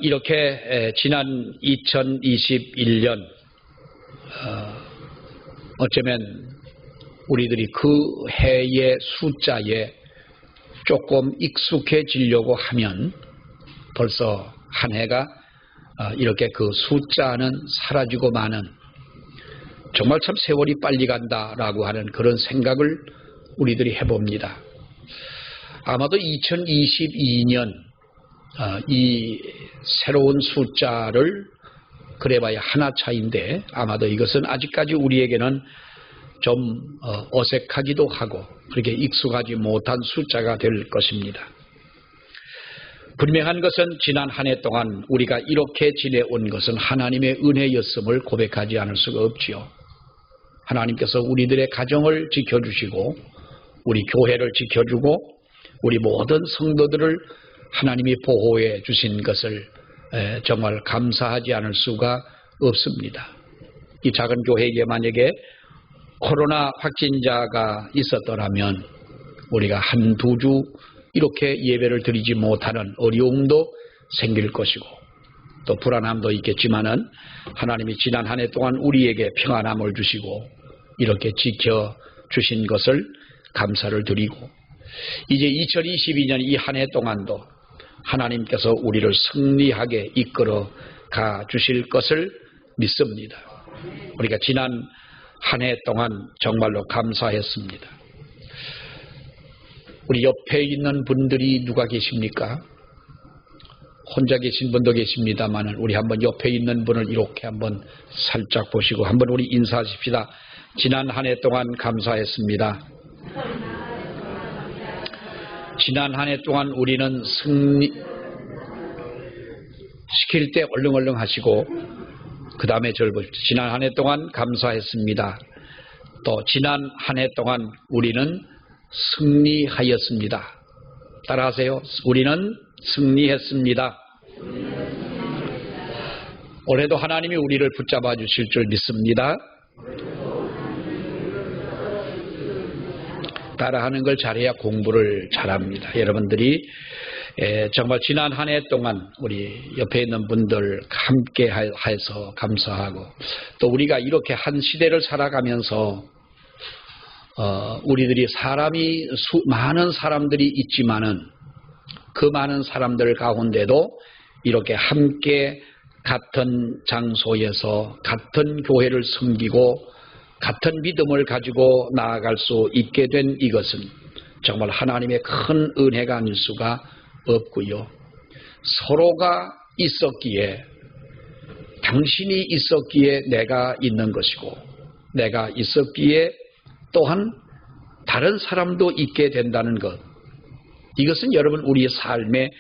이렇게 지난 2021년 어쩌면 우리들이 그 해의 숫자에 조금 익숙해지려고 하면 벌써 한 해가 이렇게 그 숫자는 사라지고 마는, 정말 참 세월이 빨리 간다라고 하는 그런 생각을 우리들이 해봅니다. 아마도 2022년 이 새로운 숫자를 그래봐야 하나 차인데 아마도 이것은 아직까지 우리에게는 좀 어색하기도 하고 그렇게 익숙하지 못한 숫자가 될 것입니다. 분명한 것은 지난 한 해 동안 우리가 이렇게 지내온 것은 하나님의 은혜였음을 고백하지 않을 수가 없지요. 하나님께서 우리들의 가정을 지켜주시고 우리 교회를 지켜주고 우리 모든 성도들을 하나님이 보호해 주신 것을 정말 감사하지 않을 수가 없습니다. 이 작은 교회에 만약에 코로나 확진자가 있었더라면 우리가 한두 주 이렇게 예배를 드리지 못하는 어려움도 생길 것이고 또 불안함도 있겠지만은 하나님이 지난 한 해 동안 우리에게 평안함을 주시고 이렇게 지켜주신 것을 감사를 드리고 이제 2022년 이 한 해 동안도 하나님께서 우리를 승리하게 이끌어 가 주실 것을 믿습니다. 우리가 지난 한 해 동안 정말로 감사했습니다. 우리 옆에 있는 분들이 누가 계십니까? 혼자 계신 분도 계십니다만 우리 한번 옆에 있는 분을 이렇게 한번 살짝 보시고 한번 우리 인사하십시다. 지난 한 해 동안 감사했습니다. 지난 한 해 동안 우리는 승리 시킬 때 얼렁얼렁 하시고 그 다음에 저를 보십시오. 지난 한 해 동안 감사했습니다. 또 지난 한 해 동안 우리는 승리하였습니다. 따라하세요. 우리는 승리했습니다. 올해도 하나님이 우리를 붙잡아 주실 줄 믿습니다. 따라하는 걸 잘해야 공부를 잘합니다. 여러분들이 정말 지난 한 해 동안 우리 옆에 있는 분들 함께 해서 감사하고 또 우리가 이렇게 한 시대를 살아가면서 우리들이 많은 사람들이 있지만은 그 많은 사람들 가운데도 이렇게 함께 같은 장소에서 같은 교회를 섬기고 같은 믿음을 가지고 나아갈 수 있게 된 이것은 정말 하나님의 큰 은혜가 아닐 수가 없고요. 서로가 있었기에 당신이 있었기에 내가 있는 것이고 내가 있었기에 또한 다른 사람도 있게 된다는 것, 이것은 여러분 우리의 삶의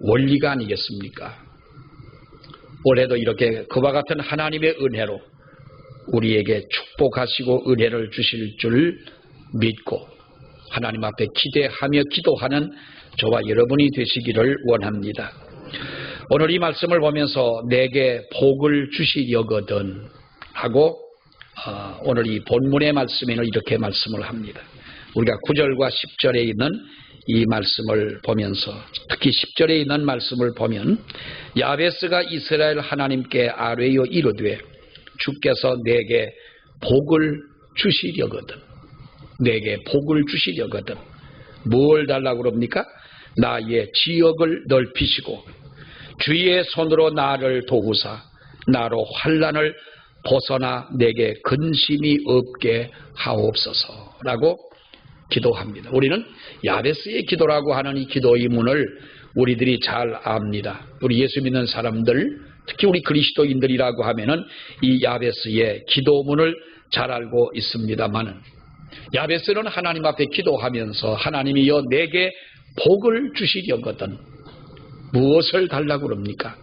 원리가 아니겠습니까? 올해도 이렇게 그와 같은 하나님의 은혜로 우리에게 축복하시고 은혜를 주실 줄 믿고 하나님 앞에 기대하며 기도하는 저와 여러분이 되시기를 원합니다. 오늘 이 말씀을 보면서 내게 복을 주시려거든 하고 오늘 이 본문의 말씀에는 이렇게 말씀을 합니다. 우리가 9절과 10절에 있는 이 말씀을 보면서 특히 10절에 있는 말씀을 보면 야베스가 이스라엘 하나님께 아뢰어 이르되 주께서 내게 복을 주시려거든, 내게 복을 주시려거든. 뭘 달라고 그럽니까? 나의 지역을 넓히시고 주의 손으로 나를 도우사 나로 환난을 벗어나 내게 근심이 없게 하옵소서라고 기도합니다. 우리는 야베스의 기도라고 하는 이 기도의 문을 우리들이 잘 압니다. 우리 예수 믿는 사람들, 특히 우리 그리스도인들이라고 하면은 이 야베스의 기도문을 잘 알고 있습니다만은 야베스는 하나님 앞에 기도하면서 하나님이여 내게 복을 주시려거든 무엇을 달라고 그럽니까?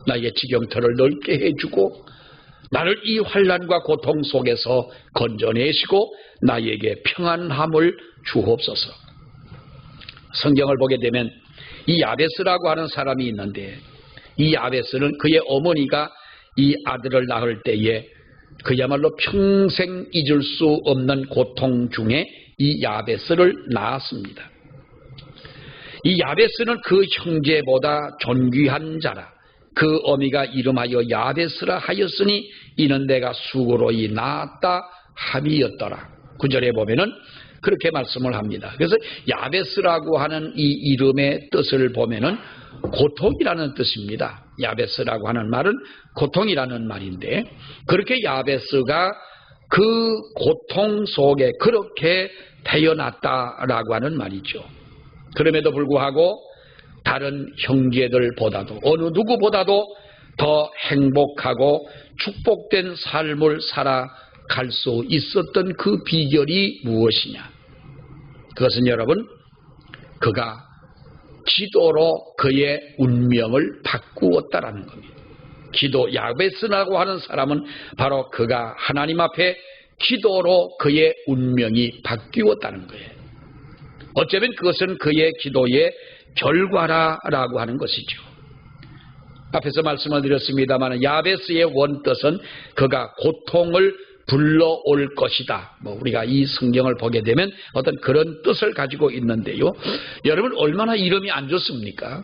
나의 지경터를 넓게 해주고 나를 이 환난과 고통 속에서 건져내시고 나에게 평안함을 주옵소서. 성경을 보게 되면 이 야베스라고 하는 사람이 있는데 이 야베스는 그의 어머니가 이 아들을 낳을 때에 그야말로 평생 잊을 수 없는 고통 중에 이 야베스를 낳았습니다. 이 야베스는 그 형제보다 존귀한 자라 그 어미가 이름하여 야베스라 하였으니 이는 내가 수고로이 낳았다 함이었더라. 9절에 보면은 그렇게 말씀을 합니다. 그래서 야베스라고 하는 이 이름의 뜻을 보면은 고통이라는 뜻입니다. 야베스라고 하는 말은 고통이라는 말인데, 그렇게 야베스가 그 고통 속에 그렇게 태어났다라고 하는 말이죠. 그럼에도 불구하고 다른 형제들보다도 어느 누구보다도 더 행복하고 축복된 삶을 살아갈 수 있었던 그 비결이 무엇이냐? 그것은 여러분, 그가 기도로 그의 운명을 바꾸었다라는 겁니다. 기도, 야베스라고 하는 사람은 바로 그가 하나님 앞에 기도로 그의 운명이 바뀌었다는 거예요. 어쩌면 그것은 그의 기도의 결과라고 하는 것이죠. 앞에서 말씀을 드렸습니다만 야베스의 원뜻은 그가 고통을 불러올 것이다. 우리가 이 성경을 보게 되면 어떤 그런 뜻을 가지고 있는데요. 여러분, 얼마나 이름이 안 좋습니까?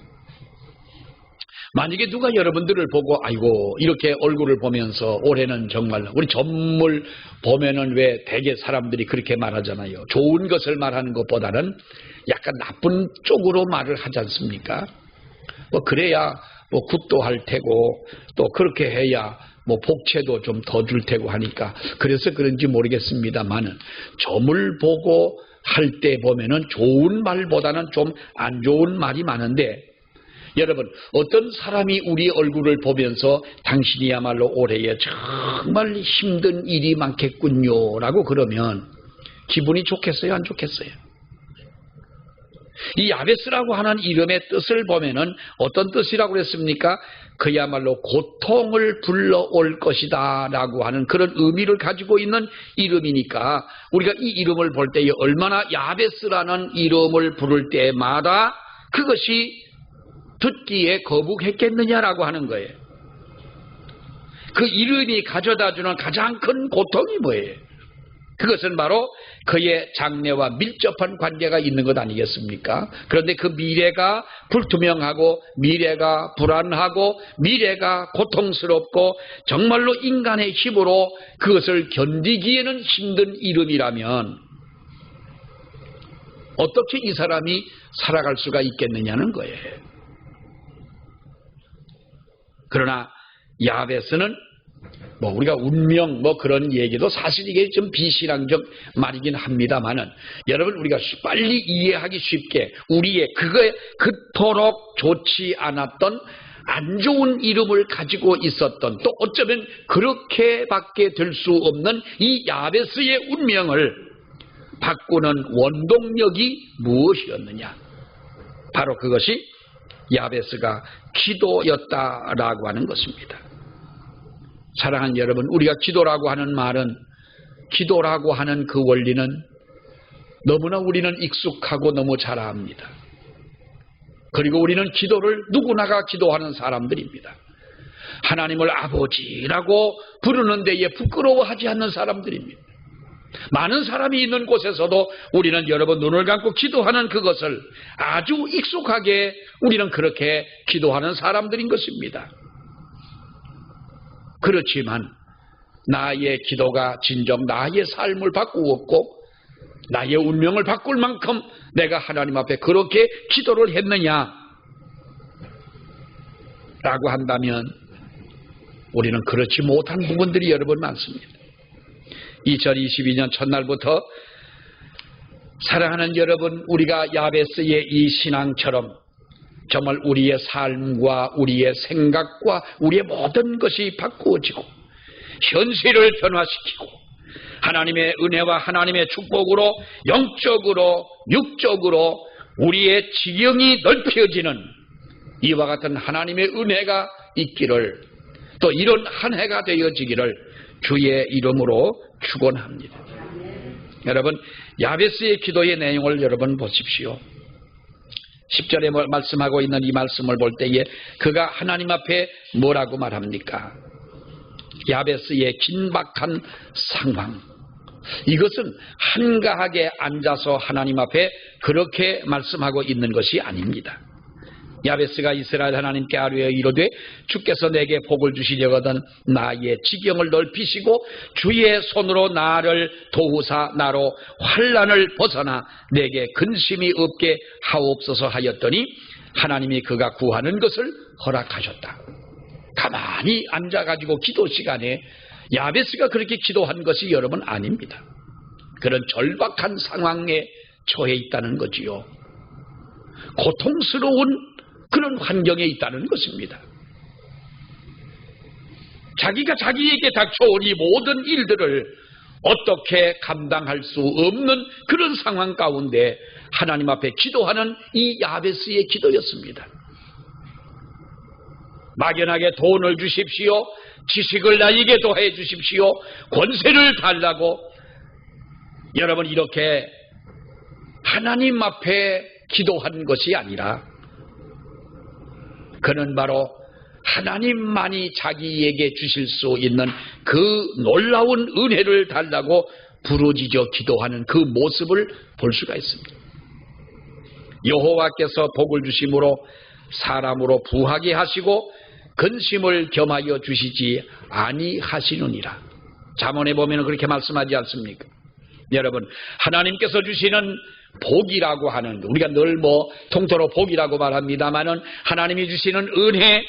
만약에 누가 여러분들을 보고 아이고 이렇게 얼굴을 보면서 올해는 정말 우리 전물 보면은 왜 대개 사람들이 그렇게 말하잖아요. 좋은 것을 말하는 것보다는 약간 나쁜 쪽으로 말을 하지 않습니까? 그래야 굿도 할 테고 또 그렇게 해야 복채도 좀 더 줄 테고 하니까 그래서 그런지 모르겠습니다만은 점을 보고 할 때 보면은 좋은 말보다는 좀 안 좋은 말이 많은데, 여러분, 어떤 사람이 우리 얼굴을 보면서 당신이야말로 올해에 정말 힘든 일이 많겠군요 라고 그러면 기분이 좋겠어요, 안 좋겠어요? 이 야베스라고 하는 이름의 뜻을 보면은 어떤 뜻이라고 그랬습니까? 그야말로 고통을 불러올 것이다 라고 하는 그런 의미를 가지고 있는 이름이니까 우리가 이 이름을 볼 때에 얼마나 야베스라는 이름을 부를 때마다 그것이 듣기에 거북했겠느냐라고 하는 거예요. 그 이름이 가져다주는 가장 큰 고통이 뭐예요? 그것은 바로 그의 장래와 밀접한 관계가 있는 것 아니겠습니까? 그런데 그 미래가 불투명하고 미래가 불안하고 미래가 고통스럽고 정말로 인간의 힘으로 그것을 견디기에는 힘든 이름이라면 어떻게 이 사람이 살아갈 수가 있겠느냐는 거예요. 그러나 야베스는 우리가 운명 그런 얘기도 사실 이게 좀 비신앙적 말이긴 합니다만은 여러분, 우리가 빨리 이해하기 쉽게 우리의 그거에 그토록 좋지 않았던 안 좋은 이름을 가지고 있었던, 또 어쩌면 그렇게밖에 될 수 없는 이 야베스의 운명을 바꾸는 원동력이 무엇이었느냐? 바로 그것이 야베스가 기도였다라고 하는 것입니다. 사랑하는 여러분, 우리가 기도라고 하는 말은, 기도라고 하는 그 원리는 너무나 우리는 익숙하고 너무 잘 압니다. 그리고 우리는 기도를 누구나가 기도하는 사람들입니다. 하나님을 아버지라고 부르는 데에 부끄러워하지 않는 사람들입니다. 많은 사람이 있는 곳에서도 우리는 여러분 눈을 감고 기도하는 그것을 아주 익숙하게 우리는 그렇게 기도하는 사람들인 것입니다. 그렇지만 나의 기도가 진정 나의 삶을 바꾸었고 나의 운명을 바꿀 만큼 내가 하나님 앞에 그렇게 기도를 했느냐 라고 한다면 우리는 그렇지 못한 부분들이 여러분 많습니다. 2022년 첫날부터 사랑하는 여러분, 우리가 야베스의 이 신앙처럼 정말 우리의 삶과 우리의 생각과 우리의 모든 것이 바꾸어지고 현실을 변화시키고 하나님의 은혜와 하나님의 축복으로 영적으로 육적으로 우리의 지경이 넓혀지는 이와 같은 하나님의 은혜가 있기를, 또 이런 한 해가 되어지기를 주의 이름으로 축원합니다. 여러분, 야베스의 기도의 내용을 여러분 보십시오. 10절에 말씀하고 있는 이 말씀을 볼 때에 그가 하나님 앞에 뭐라고 말합니까? 야베스의 긴박한 상황, 이것은 한가하게 앉아서 하나님 앞에 그렇게 말씀하고 있는 것이 아닙니다. 야베스가 이스라엘 하나님께 아뢰어 이르되 주께서 내게 복을 주시려거든 나의 지경을 넓히시고 주의 손으로 나를 도우사 나로 환난을 벗어나 내게 근심이 없게 하옵소서 하였더니 하나님이 그가 구하는 것을 허락하셨다. 가만히 앉아가지고 기도 시간에 야베스가 그렇게 기도한 것이 여러분 아닙니다. 그런 절박한 상황에 처해 있다는 거지요. 고통스러운 그런 환경에 있다는 것입니다. 자기가 자기에게 닥쳐온 이 모든 일들을 어떻게 감당할 수 없는 그런 상황 가운데 하나님 앞에 기도하는 이 야베스의 기도였습니다. 막연하게 돈을 주십시오. 지식을 나에게 더해 주십시오. 권세를 달라고 여러분 이렇게 하나님 앞에 기도한 것이 아니라 그는 바로 하나님만이 자기에게 주실 수 있는 그 놀라운 은혜를 달라고 부르짖어 기도하는 그 모습을 볼 수가 있습니다. 여호와께서 복을 주심으로 사람으로 부하게 하시고 근심을 겸하여 주시지 아니하시느니라. 잠언에 보면 그렇게 말씀하지 않습니까? 여러분 하나님께서 주시는 복이라고 하는 우리가 늘 통틀어 복이라고 말합니다마는 하나님이 주시는 은혜,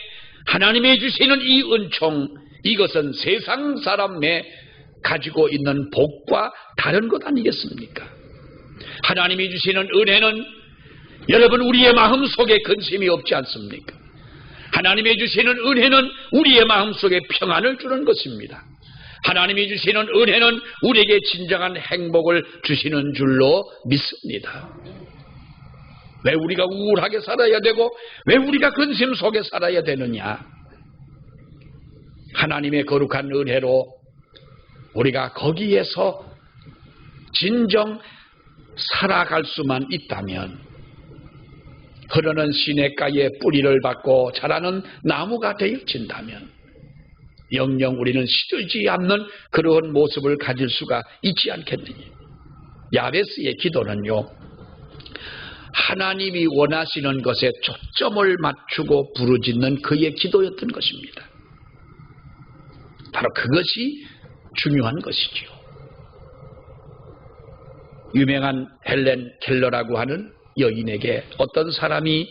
하나님이 주시는 이 은총, 이것은 세상 사람의 가지고 있는 복과 다른 것 아니겠습니까? 하나님이 주시는 은혜는 여러분 우리의 마음속에 근심이 없지 않습니까? 하나님이 주시는 은혜는 우리의 마음속에 평안을 주는 것입니다. 하나님이 주시는 은혜는 우리에게 진정한 행복을 주시는 줄로 믿습니다. 왜 우리가 우울하게 살아야 되고 왜 우리가 근심 속에 살아야 되느냐? 하나님의 거룩한 은혜로 우리가 거기에서 진정 살아갈 수만 있다면 흐르는 시냇가에 뿌리를 받고 자라는 나무가 되어진다면 영영 우리는 시들지 않는 그런 모습을 가질 수가 있지 않겠느냐. 야베스의 기도는요, 하나님이 원하시는 것에 초점을 맞추고 부르짖는 그의 기도였던 것입니다. 바로 그것이 중요한 것이지요. 유명한 헬렌 켈러라고 하는 여인에게 어떤 사람이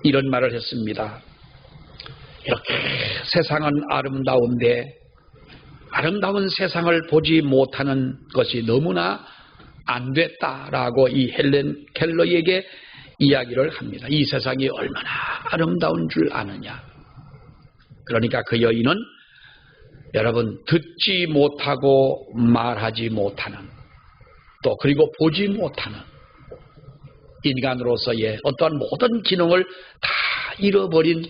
이런 말을 했습니다. 이렇게 세상은 아름다운데 아름다운 세상을 보지 못하는 것이 너무나 안 됐다라고 이 헬렌 켈러에게 이야기를 합니다. 이 세상이 얼마나 아름다운 줄 아느냐. 그러니까 그 여인은 여러분 듣지 못하고 말하지 못하는 또 그리고 보지 못하는 인간으로서의 어떠한 모든 기능을 다 잃어버린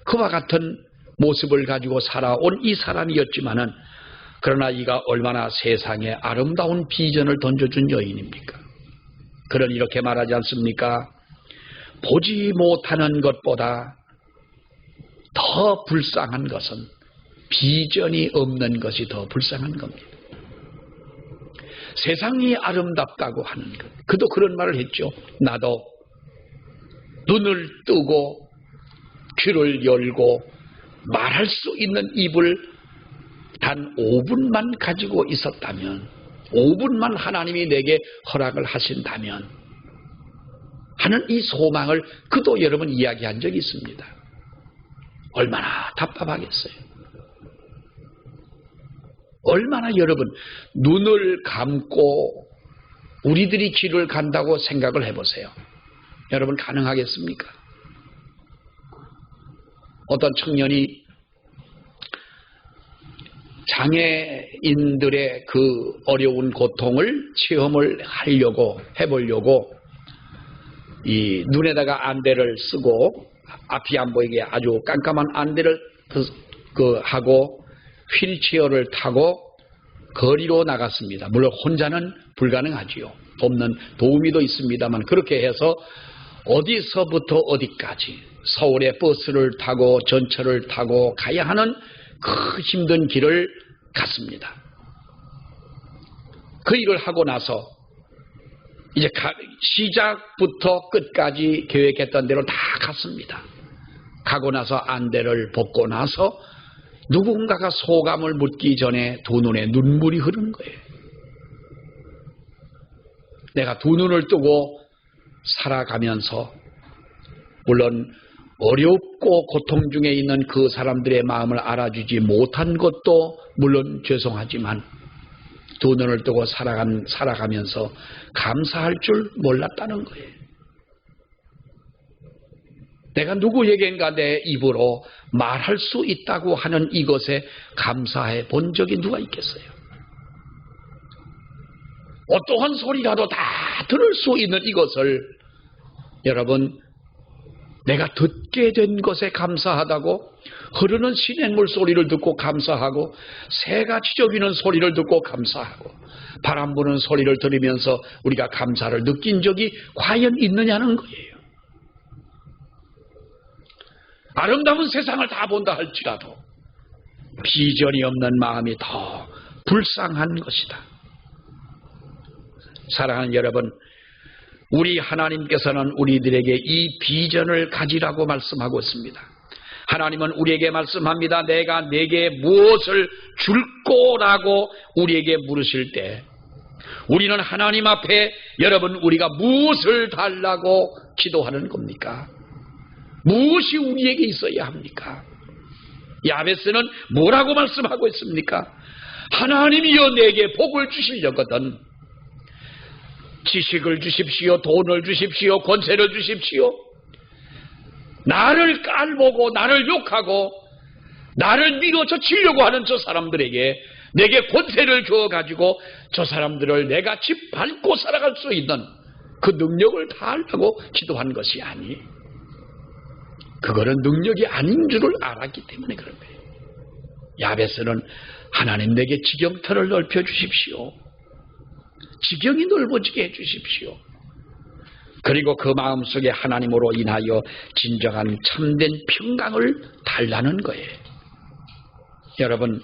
그와 같은 모습을 가지고 살아온 이 사람이었지만은 그러나 이가 얼마나 세상에 아름다운 비전을 던져준 여인입니까? 그런 이렇게 말하지 않습니까? 보지 못하는 것보다 더 불쌍한 것은 비전이 없는 것이 더 불쌍한 겁니다. 세상이 아름답다고 하는 것. 그도 그런 말을 했죠. 나도 눈을 뜨고 귀를 열고 말할 수 있는 입을 단 5분만 가지고 있었다면, 5분만 하나님이 내게 허락을 하신다면 하는 이 소망을 그도 여러분 이야기한 적이 있습니다. 얼마나 답답하겠어요. 얼마나 여러분 눈을 감고 우리들이 길을 간다고 생각을 해보세요. 여러분 가능하겠습니까? 어떤 청년이 장애인들의 그 어려운 고통을 체험을 해보려고 이 눈에다가 안대를 쓰고 앞이 안 보이게 아주 깜깜한 안대를 하고 휠체어를 타고 거리로 나갔습니다. 물론 혼자는 불가능하지요. 돕는 도우미도 있습니다만 그렇게 해서 어디서부터 어디까지 서울의 버스를 타고 전철을 타고 가야 하는 그 힘든 길을 갔습니다. 그 일을 하고 나서 이제 시작부터 끝까지 계획했던 대로 다 갔습니다. 가고 나서 안대를 벗고 나서 누군가가 소감을 묻기 전에 두 눈에 눈물이 흐르는 거예요. 내가 두 눈을 뜨고 살아가면서 물론 어렵고 고통 중에 있는 그 사람들의 마음을 알아주지 못한 것도 물론 죄송하지만 두 눈을 뜨고 살아가면서 감사할 줄 몰랐다는 거예요. 내가 누구에겐가 내 입으로 말할 수 있다고 하는 이것에 감사해 본 적이 누가 있겠어요? 어떠한 소리라도 다 들을 수 있는 이것을 여러분 내가 듣게 된 것에 감사하다고 흐르는 시냇물 소리를 듣고 감사하고 새가 지저귀는 소리를 듣고 감사하고 바람 부는 소리를 들으면서 우리가 감사를 느낀 적이 과연 있느냐는 거예요. 아름다운 세상을 다 본다 할지라도 비전이 없는 마음이 더 불쌍한 것이다. 사랑하는 여러분, 우리 하나님께서는 우리들에게 이 비전을 가지라고 말씀하고 있습니다. 하나님은 우리에게 말씀합니다. 내가 내게 무엇을 줄 거라고 우리에게 물으실 때 우리는 하나님 앞에 여러분 우리가 무엇을 달라고 기도하는 겁니까? 무엇이 우리에게 있어야 합니까? 야베스는 뭐라고 말씀하고 있습니까? 하나님이여 내게 복을 주시려거든 지식을 주십시오, 돈을 주십시오, 권세를 주십시오. 나를 깔보고 나를 욕하고 나를 밀어젖히려고 하는 저 사람들에게 내게 권세를 주어가지고 저 사람들을 내가 짓밟고 살아갈 수 있는 그 능력을 다하려고 기도한 것이 아니에요. 그거는 능력이 아닌 줄을 알았기 때문에 그런 거예요. 야베스는 하나님 내게 지경터를 넓혀 주십시오. 지경이 넓어지게 해주십시오. 그리고 그 마음속에 하나님으로 인하여 진정한 참된 평강을 달라는 거예요. 여러분,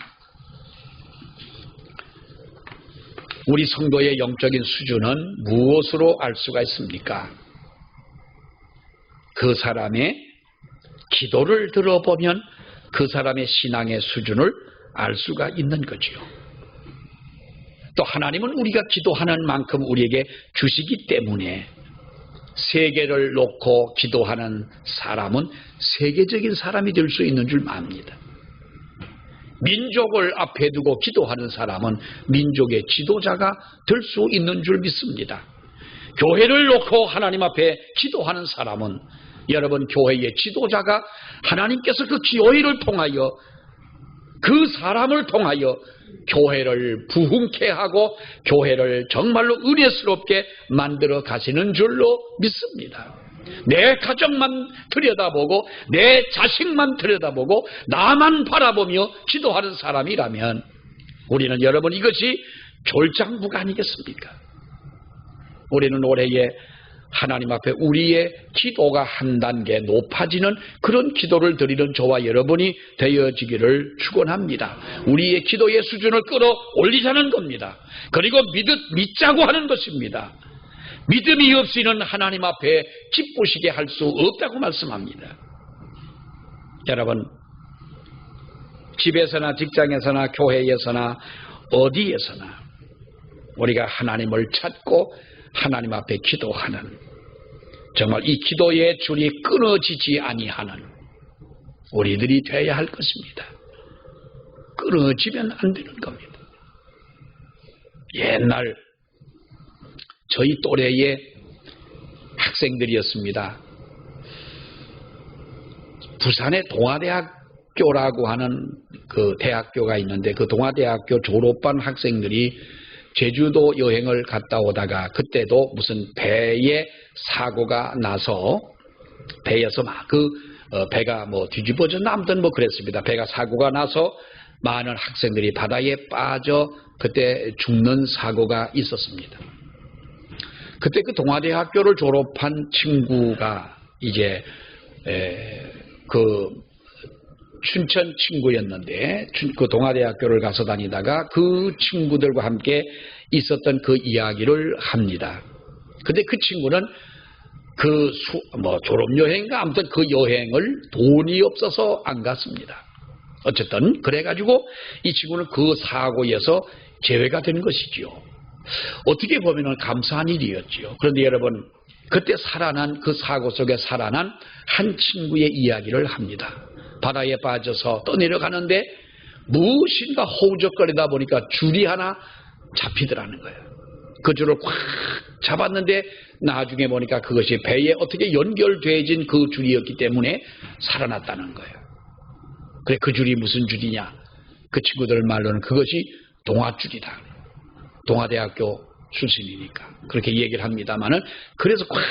우리 성도의 영적인 수준은 무엇으로 알 수가 있습니까? 그 사람의 기도를 들어보면 그 사람의 신앙의 수준을 알 수가 있는 거지요. 또 하나님은 우리가 기도하는 만큼 우리에게 주시기 때문에 세계를 놓고 기도하는 사람은 세계적인 사람이 될 수 있는 줄 압니다. 민족을 앞에 두고 기도하는 사람은 민족의 지도자가 될 수 있는 줄 믿습니다. 교회를 놓고 하나님 앞에 기도하는 사람은 여러분 교회의 지도자가 하나님께서 그 교회를 통하여 그 사람을 통하여 교회를 부흥케 하고 교회를 정말로 은혜스럽게 만들어 가시는 줄로 믿습니다. 내 가정만 들여다보고 내 자식만 들여다보고 나만 바라보며 기도하는 사람이라면 우리는 여러분 이것이 졸장부가 아니겠습니까? 우리는 올해에 하나님 앞에 우리의 기도가 한 단계 높아지는 그런 기도를 드리는 저와 여러분이 되어지기를 축원합니다. 우리의 기도의 수준을 끌어올리자는 겁니다. 그리고 믿자고 하는 것입니다. 믿음이 없이는 하나님 앞에 기쁘시게 할 수 없다고 말씀합니다. 여러분, 집에서나 직장에서나 교회에서나 어디에서나 우리가 하나님을 찾고 하나님 앞에 기도하는 정말 이 기도의 줄이 끊어지지 아니하는 우리들이 되어야 할 것입니다. 끊어지면 안 되는 겁니다. 옛날 저희 또래의 학생들이었습니다. 부산에 동아대학교라고 하는 그 대학교가 있는데 그 동아대학교 졸업반 학생들이 제주도 여행을 갔다 오다가 그때도 무슨 배에 사고가 나서 배에서 막 배가 뭐 뒤집어졌나 아무튼 뭐 그랬습니다. 배가 사고가 나서 많은 학생들이 바다에 빠져 그때 죽는 사고가 있었습니다. 그때 그 동아대학교를 졸업한 친구가 이제 그 춘천 친구였는데 그 동아대학교를 가서 다니다가 그 친구들과 함께 있었던 그 이야기를 합니다. 근데 그 친구는 졸업여행인가 아무튼 그 여행을 돈이 없어서 안 갔습니다. 어쨌든 그래가지고 이 친구는 그 사고에서 제외가 된 것이지요. 어떻게 보면 감사한 일이었지요. 그런데 여러분, 그때 살아난 그 사고 속에 살아난 한 친구의 이야기를 합니다. 바다에 빠져서 떠내려가는데 무엇인가 허우적거리다 보니까 줄이 하나 잡히더라는 거예요. 그 줄을 꽉 잡았는데 나중에 보니까 그것이 배에 어떻게 연결되어진 그 줄이었기 때문에 살아났다는 거예요. 그래, 그 줄이 무슨 줄이냐? 그 친구들 말로는 그것이 동아줄이다. 동아대학교 출신이니까 그렇게 얘기를 합니다만은, 그래서 꽉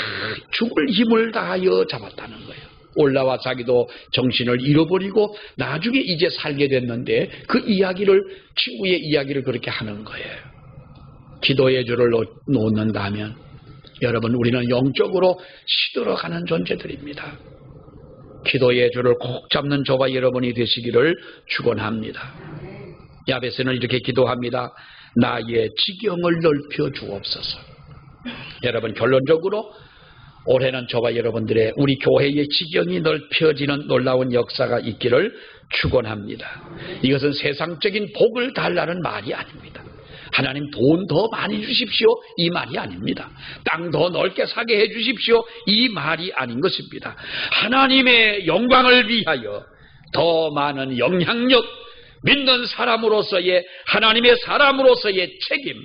죽을 힘을 다하여 잡았다는 거예요. 올라와 자기도 정신을 잃어버리고 나중에 이제 살게 됐는데 그 이야기를, 친구의 이야기를 그렇게 하는 거예요. 기도의 줄을 놓는다면 여러분, 우리는 영적으로 시들어가는 존재들입니다. 기도의 줄을 꼭 잡는 저와 여러분이 되시기를 축원합니다. 야베스는 이렇게 기도합니다. 나의 지경을 넓혀 주옵소서. 여러분, 결론적으로 올해는 저와 여러분들의, 우리 교회의 지경이 넓혀지는 놀라운 역사가 있기를 축원합니다. 이것은 세상적인 복을 달라는 말이 아닙니다. 하나님 돈 더 많이 주십시오, 이 말이 아닙니다. 땅 더 넓게 사게 해 주십시오, 이 말이 아닌 것입니다. 하나님의 영광을 위하여 더 많은 영향력, 믿는 사람으로서의, 하나님의 사람으로서의 책임,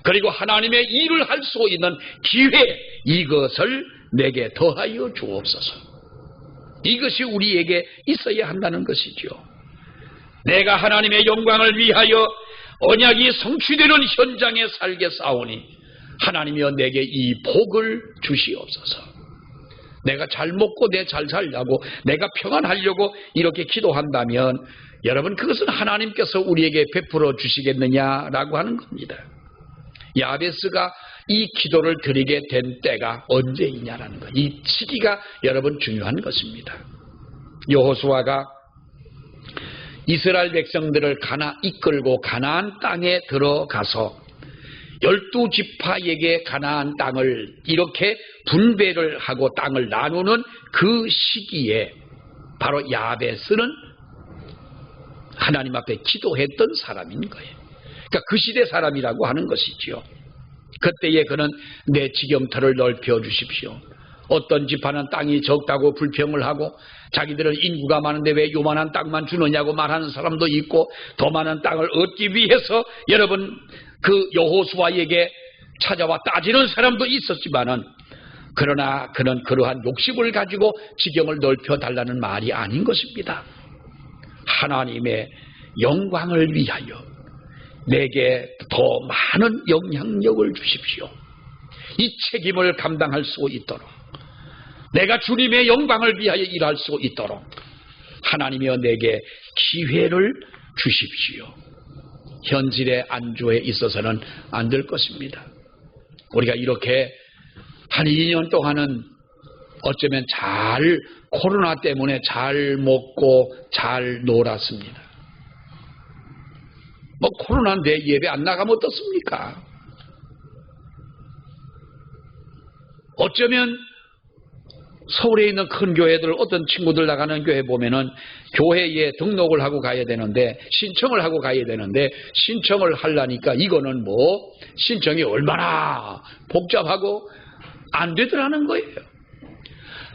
그리고 하나님의 일을 할 수 있는 기회, 이것을 내게 더하여 주옵소서. 이것이 우리에게 있어야 한다는 것이죠. 내가 하나님의 영광을 위하여 언약이 성취되는 현장에 살게 싸우니 하나님이여 내게 이 복을 주시옵소서. 내가 잘 먹고 내 잘 살려고, 내가 평안하려고 이렇게 기도한다면 여러분, 그것은 하나님께서 우리에게 베풀어 주시겠느냐라고 하는 겁니다. 야베스가 이 기도를 드리게 된 때가 언제이냐라는 것, 이 시기가 여러분 중요한 것입니다. 여호수아가 이스라엘 백성들을 이끌고 가나안 땅에 들어가서 12지파에게 가나안 땅을 이렇게 분배를 하고 땅을 나누는 그 시기에 바로 야베스는 하나님 앞에 기도했던 사람인 거예요. 그러니까 그 시대 사람이라고 하는 것이지요. 그때에 그는 내 지경터를 넓혀 주십시오. 어떤 지파는 땅이 적다고 불평을 하고 자기들은 인구가 많은데 왜 요만한 땅만 주느냐고 말하는 사람도 있고, 더 많은 땅을 얻기 위해서 여러분 그 여호수아에게 찾아와 따지는 사람도 있었지만은, 그러나 그는 그러한 욕심을 가지고 지경을 넓혀 달라는 말이 아닌 것입니다. 하나님의 영광을 위하여 내게 더 많은 영향력을 주십시오. 이 책임을 감당할 수 있도록, 내가 주님의 영광을 위하여 일할 수 있도록 하나님이여 내게 기회를 주십시오. 현실의 안주에 있어서는 안 될 것입니다. 우리가 이렇게 한 2년 동안은 어쩌면 코로나 때문에 잘 먹고 잘 놀았습니다. 코로나인데 예배 안 나가면 어떻습니까? 어쩌면 서울에 있는 큰 교회들, 어떤 친구들 나가는 교회 보면은 교회에 등록을 하고 가야 되는데, 신청을 하고 가야 되는데, 신청을 하려니까 이거는 신청이 얼마나 복잡하고 안 되더라는 거예요.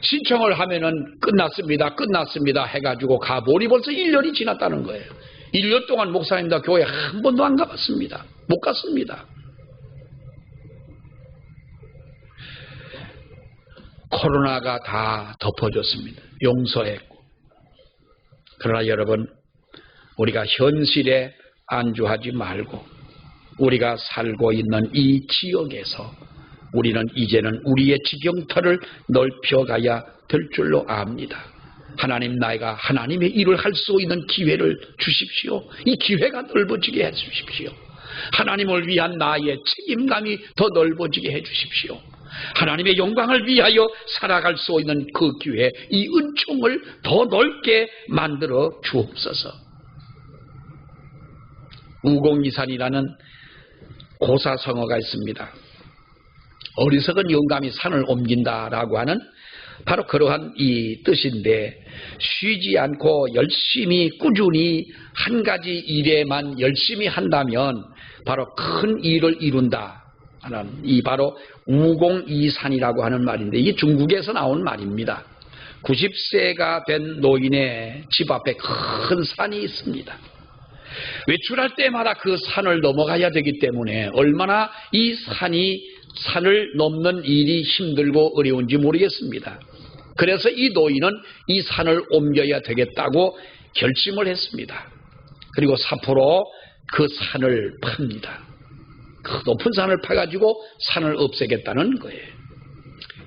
신청을 하면은 끝났습니다 해가지고 가보니 벌써 1년이 지났다는 거예요. 1년 동안 목사님들 교회 한 번도 안 가봤습니다. 못 갔습니다. 코로나가 다 덮어줬습니다. 용서했고. 그러나 여러분, 우리가 현실에 안주하지 말고 우리가 살고 있는 이 지역에서 우리는 이제는 우리의 지경터를 넓혀가야 될 줄로 압니다. 하나님, 나이가 하나님의 일을 할 수 있는 기회를 주십시오. 이 기회가 넓어지게 해 주십시오. 하나님을 위한 나의 책임감이 더 넓어지게 해 주십시오. 하나님의 영광을 위하여 살아갈 수 있는 그 기회, 이 은총을 더 넓게 만들어 주옵소서. 우공이산이라는 고사성어가 있습니다. 어리석은 영감이 산을 옮긴다라고 하는 바로 그러한 이 뜻인데, 쉬지 않고 열심히 꾸준히 한 가지 일에만 열심히 한다면 바로 큰 일을 이룬다 하는, 이 바로 우공이산이라고 하는 말인데, 이게 중국에서 나온 말입니다. 90세가 된 노인의 집 앞에 큰 산이 있습니다. 외출할 때마다 그 산을 넘어가야 되기 때문에 얼마나 이 산을 넘는 일이 힘들고 어려운지 모르겠습니다. 그래서 이 노인은 이 산을 옮겨야 되겠다고 결심을 했습니다. 그리고 삽으로 그 산을 팝니다. 그 높은 산을 파가지고 산을 없애겠다는 거예요.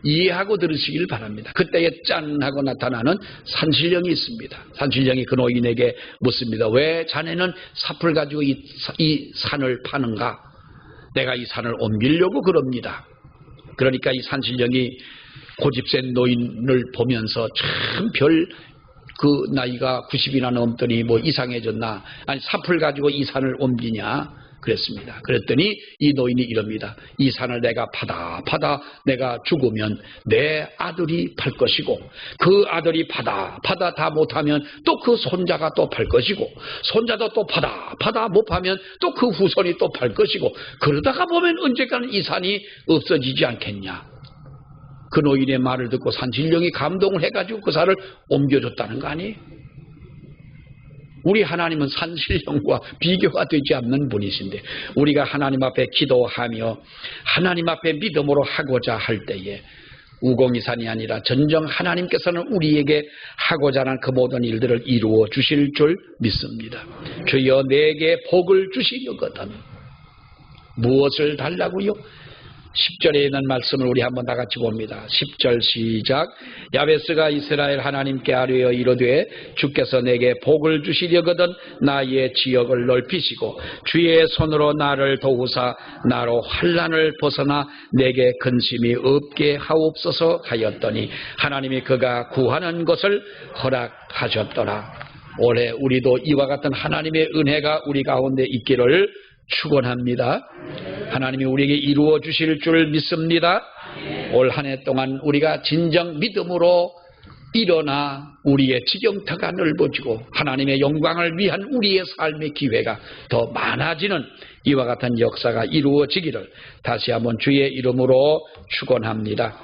이해하고 들으시길 바랍니다. 그때에 짠 하고 나타나는 산신령이 있습니다. 산신령이 그 노인에게 묻습니다. 왜 자네는 삽을 가지고 이 산을 파는가? 내가 이 산을 옮기려고 그럽니다. 그러니까 이 산신령이 고집센 노인을 보면서 참 그 나이가 90이나 넘더니 뭐 이상해졌나? 아니 삽을 가지고 이 산을 옮기냐? 그랬습니다. 그랬더니 이 노인이 이럽니다. 이 산을 내가 파다 내가 죽으면 내 아들이 팔 것이고, 그 아들이 파다 다 못하면 또 그 손자가 또 팔 것이고, 손자도 또 파다 못 파면 또 그 후손이 또 팔 것이고, 그러다가 보면 언젠가는 이 산이 없어지지 않겠냐. 그 노인의 말을 듣고 산신령이 감동을 해가지고 그 산을 옮겨줬다는 거 아니에요? 우리 하나님은 산신령과 비교가 되지 않는 분이신데, 우리가 하나님 앞에 기도하며 하나님 앞에 믿음으로 하고자 할 때에 우공이산이 아니라 전정 하나님께서는 우리에게 하고자 하는 그 모든 일들을 이루어 주실 줄 믿습니다. 주여 내게 복을 주시려거든 무엇을 달라고요? 10절에 있는 말씀을 우리 한번 다 같이 봅니다. 10절 시작. 야베스가 이스라엘 하나님께 아뢰어 이르되 주께서 내게 복을 주시려거든 나의 지역을 넓히시고 주의 손으로 나를 도우사 나로 환난을 벗어나 내게 근심이 없게 하옵소서 하였더니 하나님이 그가 구하는 것을 허락하셨더라. 올해 우리도 이와 같은 하나님의 은혜가 우리 가운데 있기를 축원합니다. 하나님이 우리에게 이루어 주실 줄 믿습니다. 올 한 해 동안 우리가 진정 믿음으로 일어나 우리의 지경터가 넓어지고 하나님의 영광을 위한 우리의 삶의 기회가 더 많아지는 이와 같은 역사가 이루어지기를 다시 한번 주의 이름으로 축원합니다.